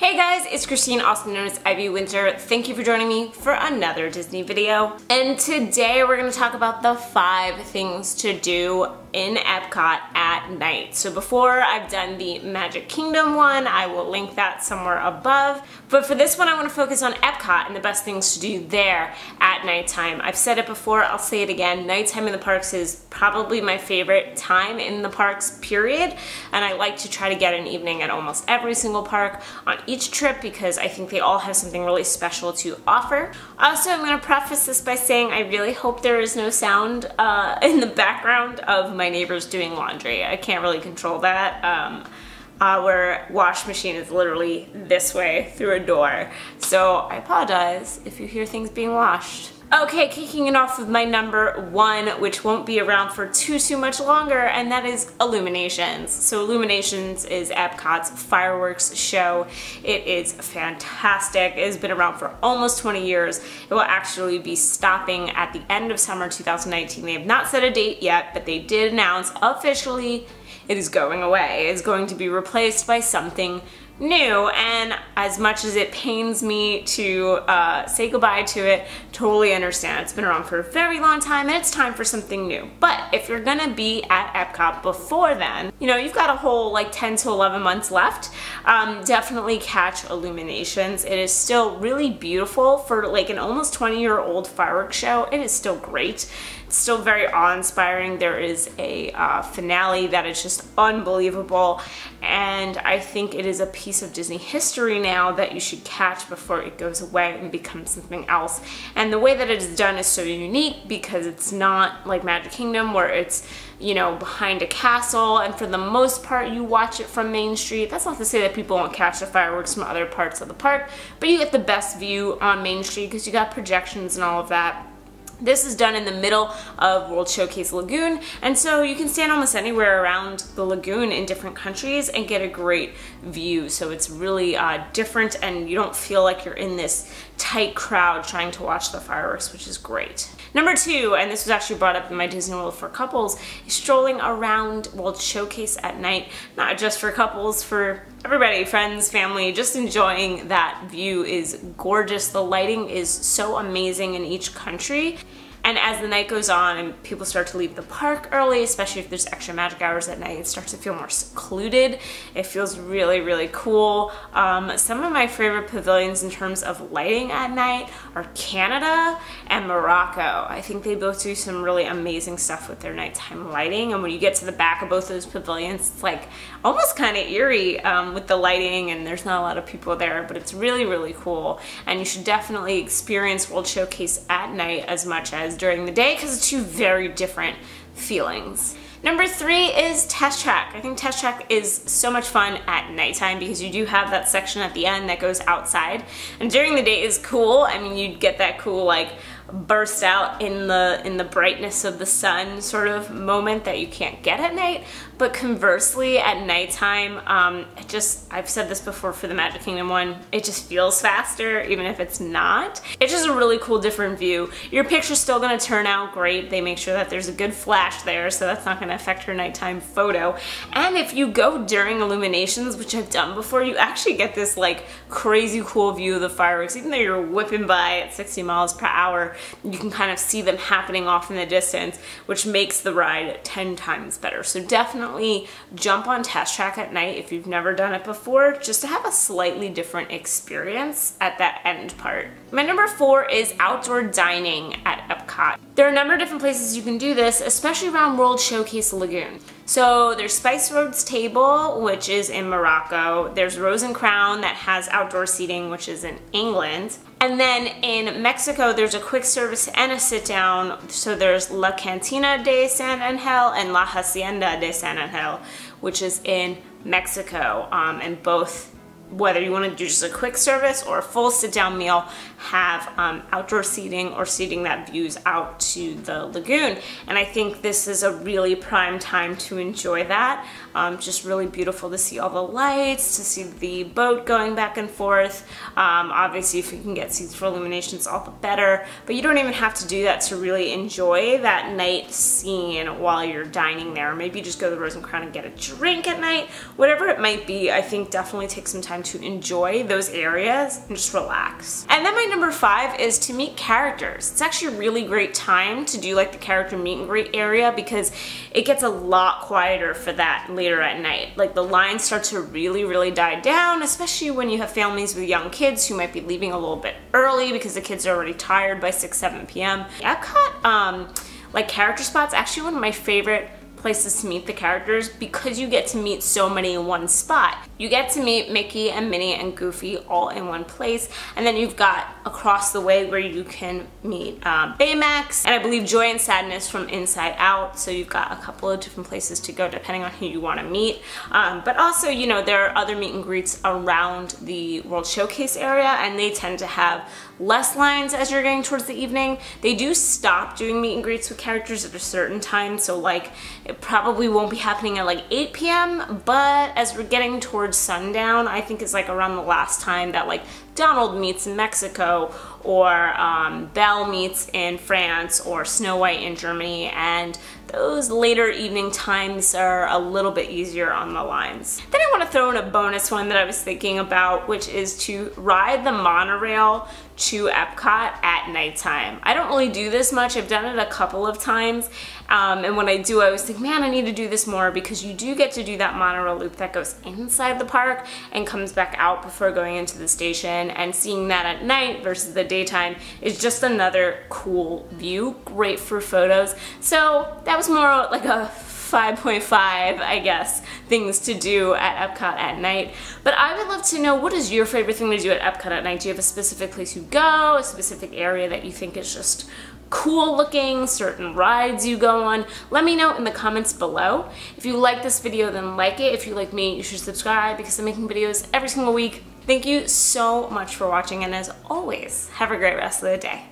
Hey guys, it's Christine, also known as IvyWinter. Thank you for joining me for another Disney video. And today we're going to talk about the 5 things to do in Epcot at night. So before I've done the Magic Kingdom one, I will link that somewhere above. But for this one, I want to focus on Epcot and the best things to do there at nighttime. I've said it before, I'll say it again. Nighttime in the parks is probably my favorite time in the parks, period. And I like to try to get an evening at almost every single park on each trip because I think they all have something really special to offer. Also, I'm going to preface this by saying I really hope there is no sound in the background of my neighbors doing laundry. I can't really control that. Our wash machine is literally this way through a door. So I apologize if you hear things being washed. Okay, kicking it off with my number 1, which won't be around for too much longer, and that is Illuminations. So Illuminations is Epcot's fireworks show. It is fantastic. It has been around for almost 20 years. It will actually be stopping at the end of summer 2019. They have not set a date yet, but they did announce officially it is going away. It is going to be replaced by something new, and as much as it pains me to say goodbye to it, totally understand. It's been around for a very long time and it's time for something new. But if you're gonna be at Epcot before then, you know, you've got a whole like 10 to 11 months left. Definitely catch Illuminations. It is still really beautiful for like an almost 20-year-old fireworks show. It is still great. It's still very awe-inspiring. There is a finale that is just unbelievable, and I think it is a piece of Disney history now that you should catch before it goes away and becomes something else. And the way that it is done is so unique because it's not like Magic Kingdom where it's, you know, behind a castle, and for the most part you watch it from Main Street. That's not to say that people won't catch the fireworks from other parts of the park, but you get the best view on Main Street because you got projections and all of that. This is done in the middle of World Showcase Lagoon, and so you can stand almost anywhere around the lagoon in different countries and get a great view. So it's really different, and you don't feel like you're in this tight crowd trying to watch the fireworks, which is great. Number 2, and this was actually brought up in my Disney World for couples, is strolling around World Showcase at night. Not just for couples, for everybody, friends, family, just enjoying that view is gorgeous. The lighting is so amazing in each country. And as the night goes on and people start to leave the park early, especially if there's extra magic hours at night, it starts to feel more secluded. It feels really cool. Some of my favorite pavilions in terms of lighting at night are Canada and Morocco. I think they both do some really amazing stuff with their nighttime lighting, and when you get to the back of both those pavilions, it's like almost kind of eerie with the lighting, and there's not a lot of people there, but it's really cool. And you should definitely experience World Showcase at night as much as during the day because it's 2 very different feelings. Number 3 is Test Track. I think Test Track is so much fun at nighttime because you do have that section at the end that goes outside, and during the day is cool. I mean, you'd get that cool like burst out in the brightness of the sun sort of moment that you can't get at night. But conversely, at nighttime, I've said this before for the Magic Kingdom one, it just feels faster even if it's not. It's just a really cool different view. Your picture's still gonna turn out great. They make sure that there's a good flash there, so that's not gonna affect your nighttime photo. And if you go during Illuminations, which I've done before, you actually get this like crazy cool view of the fireworks. Even though you're whipping by at 60 miles per hour, you can kind of see them happening off in the distance, which makes the ride 10 times better. So definitely jump on Test Track at night if you've never done it before, just to have a slightly different experience at that end part. My number 4 is outdoor dining at Epcot. There are a number of different places you can do this, especially around World Showcase Lagoon. So there's Spice Road's Table, which is in Morocco. There's Rose and Crown that has outdoor seating, which is in England. And then in Mexico, there's a quick service and a sit down. So there's La Cantina de San Angel and La Hacienda de San Angel, which is in Mexico. And both, whether you want to do just a quick service or a full sit-down meal, have outdoor seating or seating that views out to the lagoon. And I think this is a really prime time to enjoy that. Just really beautiful to see all the lights, to see the boat going back and forth. Obviously, if you can get seats for Illuminations, all the better. But you don't even have to do that to really enjoy that night scene while you're dining there. Maybe just go to the Rose and Crown and get a drink at night. Whatever it might be, I think definitely take some time time to enjoy those areas and just relax. And then my number 5 is to meet characters. It's actually a really great time to do like the character meet and greet area because it gets a lot quieter for that later at night. Like the lines start to really die down, especially when you have families with young kids who might be leaving a little bit early because the kids are already tired by 6-7 p.m. Epcot, like character spots, actually one of my favorite places to meet the characters because you get to meet so many in one spot. You get to meet Mickey and Minnie and Goofy all in one place, and then you've got across the way where you can meet Baymax, and I believe Joy and Sadness from Inside Out, so you've got a couple of different places to go depending on who you want to meet. But also, you know, there are other meet and greets around the World Showcase area, and they tend to have less lines as you're getting towards the evening. They do stop doing meet and greets with characters at a certain time, so like it probably won't be happening at like 8 p.m. but as we're getting towards sundown, I think it's like around the last time that like Donald meets in Mexico, or Belle meets in France, or Snow White in Germany, and those later evening times are a little bit easier on the lines. Then I want to throw in a bonus one that I was thinking about, which is to ride the monorail to Epcot at nighttime. I don't really do this much. I've done it a couple of times, and when I do, I always think, man, I need to do this more, because you do get to do that monorail loop that goes inside the park and comes back out before going into the station, and seeing that at night versus the daytime is just another cool view, great for photos. So that was more like a 5.5, I guess, things to do at Epcot at night. But I would love to know, what is your favorite thing to do at Epcot at night? Do you have a specific place you go, a specific area that you think is just cool looking, certain rides you go on? Let me know in the comments below. If you like this video, then like it. If you like me, you should subscribe, because I'm making videos every single week. Thank you so much for watching, and as always, have a great rest of the day.